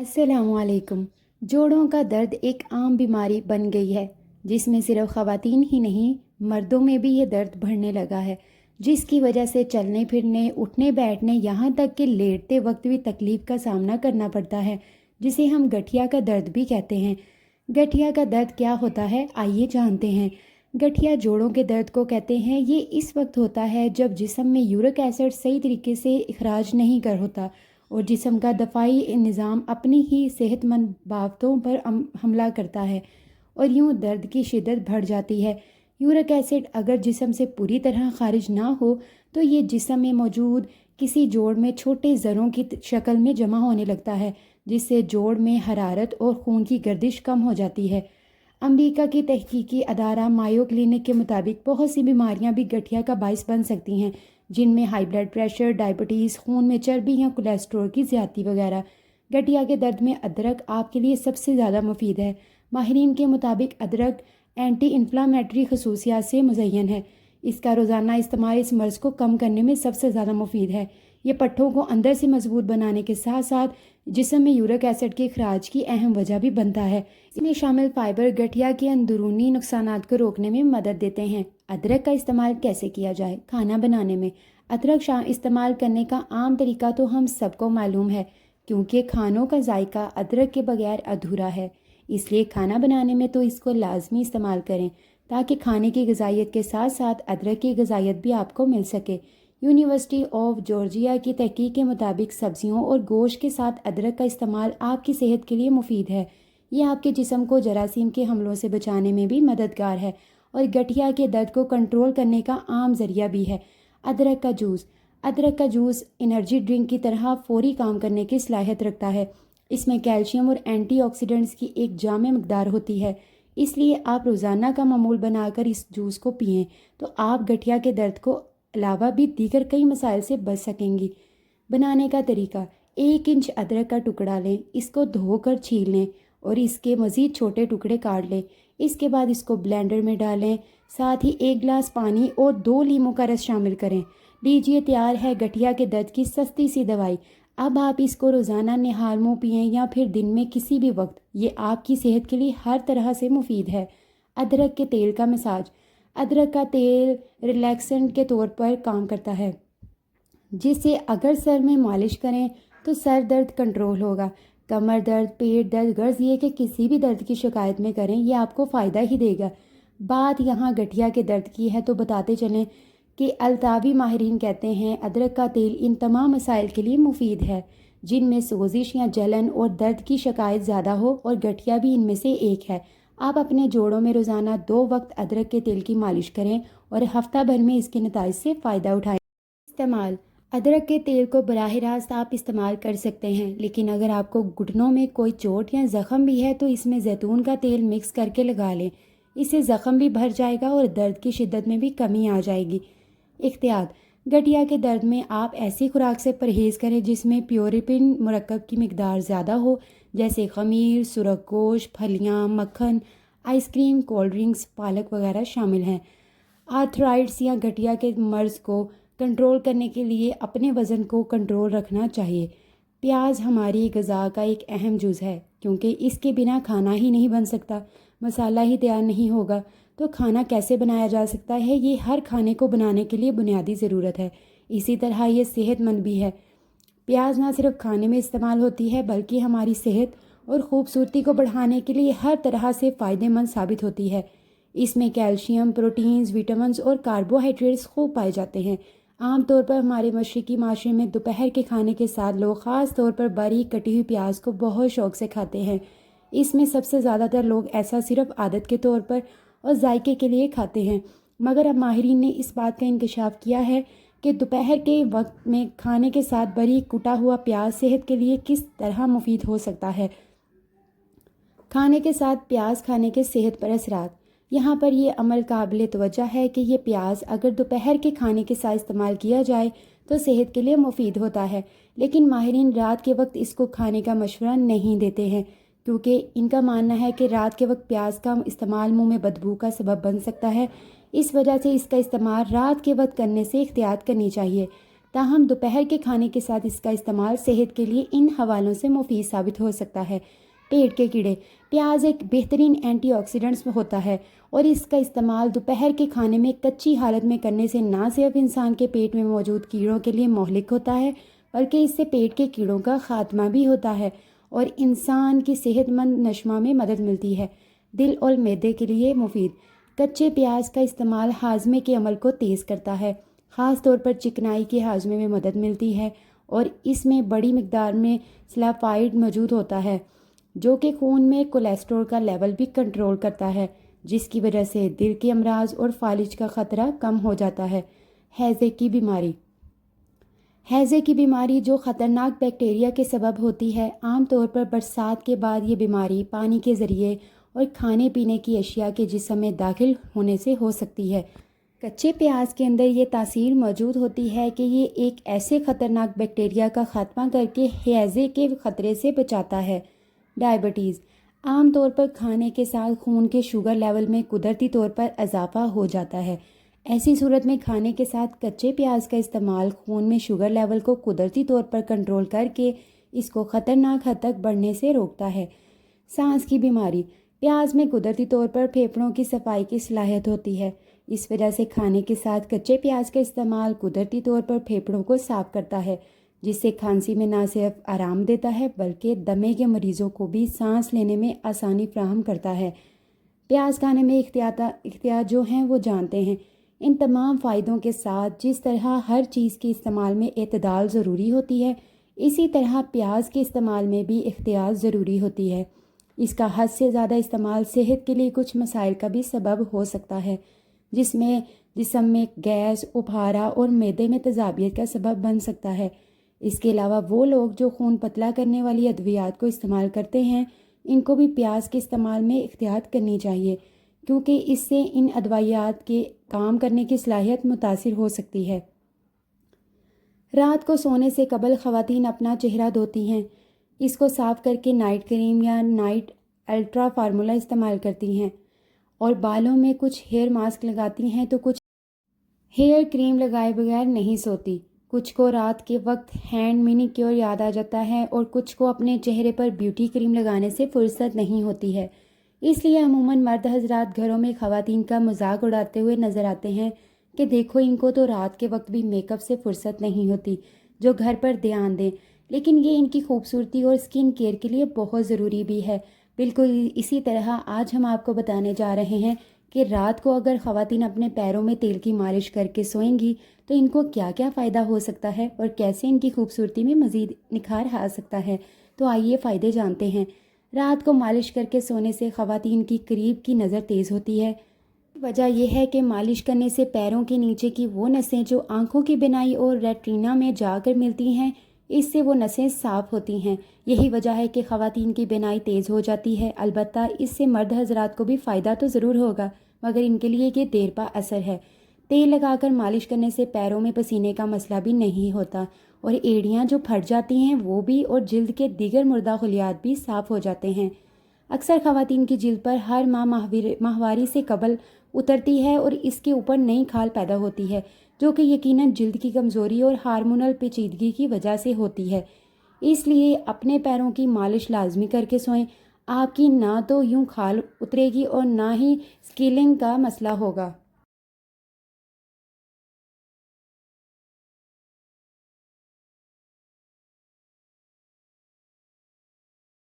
السلام علیکم۔ جوڑوں کا درد ایک عام بیماری بن گئی ہے جس میں صرف خواتین ہی نہیں مردوں میں بھی یہ درد بڑھنے لگا ہے، جس کی وجہ سے چلنے پھرنے اٹھنے بیٹھنے یہاں تک کہ لیٹتے وقت بھی تکلیف کا سامنا کرنا پڑتا ہے، جسے ہم گٹھیا کا درد بھی کہتے ہیں۔ گٹھیا کا درد کیا ہوتا ہے آئیے جانتے ہیں۔ گٹھیا جوڑوں کے درد کو کہتے ہیں۔ یہ اس وقت ہوتا ہے جب جسم میں یورک ایسڈ صحیح طریقے سے اخراج نہیں کر ہوتا اور جسم کا دفاعی نظام اپنی ہی صحت مند بابتوں پر حملہ کرتا ہے اور یوں درد کی شدت بڑھ جاتی ہے۔ یورک ایسڈ اگر جسم سے پوری طرح خارج نہ ہو تو یہ جسم میں موجود کسی جوڑ میں چھوٹے ذروں کی شکل میں جمع ہونے لگتا ہے، جس سے جوڑ میں حرارت اور خون کی گردش کم ہو جاتی ہے۔ امریکہ کی تحقیقی ادارہ مایو کلینک کے مطابق بہت سی بیماریاں بھی گٹھیا کا باعث بن سکتی ہیں، جن میں ہائی بلڈ پریشر، ڈائبٹیز، خون میں چربی یا کولیسٹرول کی زیادتی وغیرہ۔ گٹھیا کے درد میں ادرک آپ کے لیے سب سے زیادہ مفید ہے۔ ماہرین کے مطابق ادرک اینٹی انفلامیٹری خصوصیات سے مزین ہے۔ اس کا روزانہ استعمال اس مرض کو کم کرنے میں سب سے زیادہ مفید ہے۔ یہ پٹھوں کو اندر سے مضبوط بنانے کے ساتھ ساتھ جسم میں یورک ایسڈ کے اخراج کی اہم وجہ بھی بنتا ہے۔ اس میں شامل فائبر گٹھیا کے اندرونی نقصانات کو روکنے میں مدد دیتے ہیں۔ ادرک کا استعمال کیسے کیا جائے؟ کھانا بنانے میں ادرک استعمال کرنے کا عام طریقہ تو ہم سب کو معلوم ہے، کیونکہ کھانوں کا ذائقہ ادرک کے بغیر ادھورا ہے۔ اس لیے کھانا بنانے میں تو اس کو لازمی استعمال کریں تاکہ کھانے کی غذائیت کے ساتھ ساتھ ادرک کی غذائیت بھی آپ کو مل سکے۔ یونیورسٹی آف جارجیا کی تحقیق کے مطابق سبزیوں اور گوشت کے ساتھ ادرک کا استعمال آپ کی صحت کے لیے مفید ہے۔ یہ آپ کے جسم کو جراثیم کے حملوں سے بچانے میں بھی مددگار ہے اور گٹھیا کے درد کو کنٹرول کرنے کا عام ذریعہ بھی ہے۔ ادرک کا جوس انرجی ڈرنک کی طرح فوری کام کرنے کی صلاحیت رکھتا ہے۔ اس میں کیلشیم اور اینٹی آکسیڈنٹس کی ایک جامع مقدار ہوتی ہے، اس لیے آپ روزانہ کا معمول بنا کر اس جوس کو پئیں تو آپ گٹھیا کے درد کو علاوہ بھی دیگر کئی مسائل سے بچ سکیں گی۔ بنانے کا طریقہ: 1 انچ ادرک کا ٹکڑا لیں، اس کو دھو کر چھیل لیں اور اس کے مزید چھوٹے ٹکڑے کاٹ لیں۔ اس کے بعد اس کو بلینڈر میں ڈالیں، ساتھ ہی 1 گلاس پانی اور 2 لیموں کا رس شامل کریں۔ لیجیے تیار ہے گٹھیا کے درد کی سستی سی دوائی۔ اب آپ اس کو روزانہ نہال منہ پئیں یا پھر دن میں کسی بھی وقت، یہ آپ کی صحت کے لیے ہر طرح سے مفید ہے۔ ادرک کے تیل کا مساج: ادرک کا تیل ریلیکسنٹ کے طور پر کام کرتا ہے، جس سے اگر سر میں مالش کریں تو سر درد کنٹرول ہوگا۔ کمر درد، پیٹ درد، غرض یہ کہ کسی بھی درد کی شکایت میں کریں، یہ آپ کو فائدہ ہی دے گا۔ بات یہاں گٹھیا کے درد کی ہے تو بتاتے چلیں کہ الطبی ماہرین کہتے ہیں ادرک کا تیل ان تمام مسائل کے لیے مفید ہے جن میں سوزش یا جلن اور درد کی شکایت زیادہ ہو، اور گٹھیا بھی ان میں سے ایک ہے۔ آپ اپنے جوڑوں میں روزانہ 2 وقت ادرک کے تیل کی مالش کریں اور ہفتہ بھر میں اس کے نتائج سے فائدہ اٹھائیں۔ استعمال: ادرک کے تیل کو براہ راست آپ استعمال کر سکتے ہیں، لیکن اگر آپ کو گھٹنوں میں کوئی چوٹ یا زخم بھی ہے تو اس میں زیتون کا تیل مکس کر کے لگا لیں، اس سے زخم بھی بھر جائے گا اور درد کی شدت میں بھی کمی آ جائے گی۔ احتیاط: گٹھیا کے درد میں آپ ایسی خوراک سے پرہیز کریں جس میں پیوریپن مرکب کی مقدار زیادہ ہو، جیسے خمیر، سرخ گوشت، پھلیاں، مکھن، آئس کریم، کولڈ ڈرنکس، پالک وغیرہ شامل ہیں۔ آرتھرائٹس یا گٹھیا کے مرض کو کنٹرول کرنے کے لیے اپنے وزن کو کنٹرول رکھنا چاہیے۔ پیاز ہماری غذا کا ایک اہم جز ہے، کیونکہ اس کے بنا کھانا ہی نہیں بن سکتا، مسالہ ہی تیار نہیں ہوگا تو کھانا کیسے بنایا جا سکتا ہے؟ یہ ہر کھانے کو بنانے کے لیے بنیادی ضرورت ہے۔ اسی طرح یہ صحت مند بھی ہے۔ پیاز نہ صرف کھانے میں استعمال ہوتی ہے بلکہ ہماری صحت اور خوبصورتی کو بڑھانے کے لیے ہر طرح سے فائدہ مند ثابت ہوتی ہے۔ اس میں کیلشیم، پروٹینز، وٹامنز اور کاربوہائیڈریٹس خوب پائے جاتے ہیں۔ عام طور پر ہمارے مشرقی معاشرے میں دوپہر کے کھانے کے ساتھ لوگ خاص طور پر باریک کٹی ہوئی پیاز کو بہت شوق سے کھاتے ہیں۔ اس میں سب سے زیادہ تر لوگ ایسا صرف عادت کے طور پر اور ذائقے کے لیے کھاتے ہیں، مگر اب ماہرین نے اس بات کا انکشاف کیا ہے کہ دوپہر کے وقت میں کھانے کے ساتھ باریک کٹا ہوا پیاز صحت کے لیے کس طرح مفید ہو سکتا ہے۔ کھانے کے ساتھ پیاز کھانے کے صحت پر اثرات: یہاں پر یہ عمل قابل توجہ ہے کہ یہ پیاز اگر دوپہر کے کھانے کے ساتھ استعمال کیا جائے تو صحت کے لیے مفید ہوتا ہے، لیکن ماہرین رات کے وقت اس کو کھانے کا مشورہ نہیں دیتے ہیں، کیونکہ ان کا ماننا ہے کہ رات کے وقت پیاز کا استعمال منہ میں بدبو کا سبب بن سکتا ہے۔ اس وجہ سے اس کا استعمال رات کے وقت کرنے سے احتیاط کرنی چاہیے۔ تاہم دوپہر کے کھانے کے ساتھ اس کا استعمال صحت کے لیے ان حوالوں سے مفید ثابت ہو سکتا ہے۔ پیٹ کے کیڑے۔ پیاز ایک بہترین اینٹی آکسیڈنٹس ہوتا ہے اور اس کا استعمال دوپہر کے کھانے میں کچی حالت میں کرنے سے نہ صرف انسان کے پیٹ میں موجود کیڑوں کے لیے مہلک ہوتا ہے بلکہ اس سے پیٹ کے کیڑوں کا خاتمہ بھی ہوتا ہے اور انسان کی صحت مند نشو میں مدد ملتی ہے۔ دل اور معدے کے لیے مفید۔ کچے پیاز کا استعمال ہاضمے کے عمل کو تیز کرتا ہے، خاص طور پر چکنائی کے ہاضمے میں مدد ملتی ہے، اور اس میں بڑی مقدار میں سلفائڈ موجود ہوتا ہے جو کہ خون میں کولیسٹرول کا لیول بھی کنٹرول کرتا ہے، جس کی وجہ سے دل کے امراض اور فالج کا خطرہ کم ہو جاتا ہے۔ ہیضے کی بیماری۔ ہیضے کی بیماری جو خطرناک بیکٹیریا کے سبب ہوتی ہے، عام طور پر برسات کے بعد یہ بیماری پانی کے ذریعے اور کھانے پینے کی اشیاء کے جسم میں داخل ہونے سے ہو سکتی ہے۔ کچے پیاز کے اندر یہ تاثیر موجود ہوتی ہے کہ یہ ایک ایسے خطرناک بیکٹیریا کا خاتمہ کر کے ہیضے کے خطرے سے بچاتا ہے۔ ڈائبٹیز۔ عام طور پر کھانے کے ساتھ خون کے شوگر لیول میں قدرتی طور پر اضافہ ہو جاتا ہے۔ ایسی صورت میں کھانے کے ساتھ کچے پیاز کا استعمال خون میں شوگر لیول کو قدرتی طور پر کنٹرول کر کے اس کو خطرناک حد تک بڑھنے سے روکتا ہے۔ سانس کی بیماری۔ پیاز میں قدرتی طور پر پھیپھڑوں کی صفائی کی صلاحیت ہوتی ہے، اس وجہ سے کھانے کے ساتھ کچے پیاز کا استعمال قدرتی طور پر پھیپھڑوں کو صاف کرتا ہے، جس سے کھانسی میں نہ صرف آرام دیتا ہے بلکہ دمے کے مریضوں کو بھی سانس لینے میں آسانی فراہم کرتا ہے۔ پیاز کھانے میں احتیاط جو ہیں وہ جانتے ہیں۔ ان تمام فائدوں کے ساتھ جس طرح ہر چیز کے استعمال میں اعتدال ضروری ہوتی ہے، اسی طرح پیاز کے استعمال میں بھی احتیاط ضروری ہوتی ہے۔ اس کا حد سے زیادہ استعمال صحت کے لیے کچھ مسائل کا بھی سبب ہو سکتا ہے، جس میں جسم میں گیس، ابھارا اور معدے میں تیزابیت کا سبب بن سکتا ہے۔ اس کے علاوہ وہ لوگ جو خون پتلا کرنے والی ادویات کو استعمال کرتے ہیں، ان کو بھی پیاز کے استعمال میں احتیاط کرنی چاہیے، کیونکہ اس سے ان ادویات کے کام کرنے کی صلاحیت متاثر ہو سکتی ہے۔ رات کو سونے سے قبل خواتین اپنا چہرہ دھوتی ہیں، اس کو صاف کر کے نائٹ کریم یا نائٹ الٹرا فارمولا استعمال کرتی ہیں، اور بالوں میں کچھ ہیئر ماسک لگاتی ہیں تو کچھ ہیئر کریم لگائے بغیر نہیں سوتی۔ کچھ کو رات کے وقت ہینڈ مینی کیور یاد آ جاتا ہے اور کچھ کو اپنے چہرے پر بیوٹی کریم لگانے سے فرصت نہیں ہوتی ہے۔ اس لیے عموماً مرد حضرات گھروں میں خواتین کا مذاق اڑاتے ہوئے نظر آتے ہیں کہ دیکھو ان کو تو رات کے وقت بھی میک اپ سے فرصت نہیں ہوتی، جو گھر پر دھیان دیں، لیکن یہ ان کی خوبصورتی اور اسکن کیئر کے لیے بہت ضروری بھی ہے۔ بالکل اسی طرح آج ہم آپ کو بتانے جا رہے ہیں کہ رات کو اگر خواتین اپنے پیروں میں تیل کی مالش کر کے سوئیں گی تو ان کو کیا کیا فائدہ ہو سکتا ہے اور کیسے ان کی خوبصورتی میں مزید نکھار آ سکتا ہے۔ تو آئیے فائدے جانتے ہیں۔ رات کو مالش کر کے سونے سے خواتین کی قریب کی نظر تیز ہوتی ہے۔ وجہ یہ ہے کہ مالش کرنے سے پیروں کے نیچے کی وہ نسیں جو آنکھوں کی بینائی اور ریٹینا میں جا کر ملتی ہیں، اس سے وہ نسیں صاف ہوتی ہیں۔ یہی وجہ ہے کہ خواتین کی بینائی تیز ہو جاتی ہے۔ البتہ اس سے مرد حضرات کو بھی فائدہ تو ضرور ہوگا، مگر ان کے لیے یہ دیر پا اثر ہے۔ تیل لگا کر مالش کرنے سے پیروں میں پسینے کا مسئلہ بھی نہیں ہوتا، اور ایڑیاں جو پھٹ جاتی ہیں وہ بھی، اور جلد کے دیگر مردہ خلیات بھی صاف ہو جاتے ہیں۔ اکثر خواتین کی جلد پر ہر ماہ ماہواری سے قبل اترتی ہے اور اس کے اوپر نئی کھال پیدا ہوتی ہے، جو کہ یقیناً جلد کی کمزوری اور ہارمونل پیچیدگی کی وجہ سے ہوتی ہے۔ اس لیے اپنے پیروں کی مالش لازمی کر کے سوئیں۔ آپ کی نہ تو یوں کھال اترے گی اور نہ ہی اسکیلنگ کا مسئلہ ہوگا۔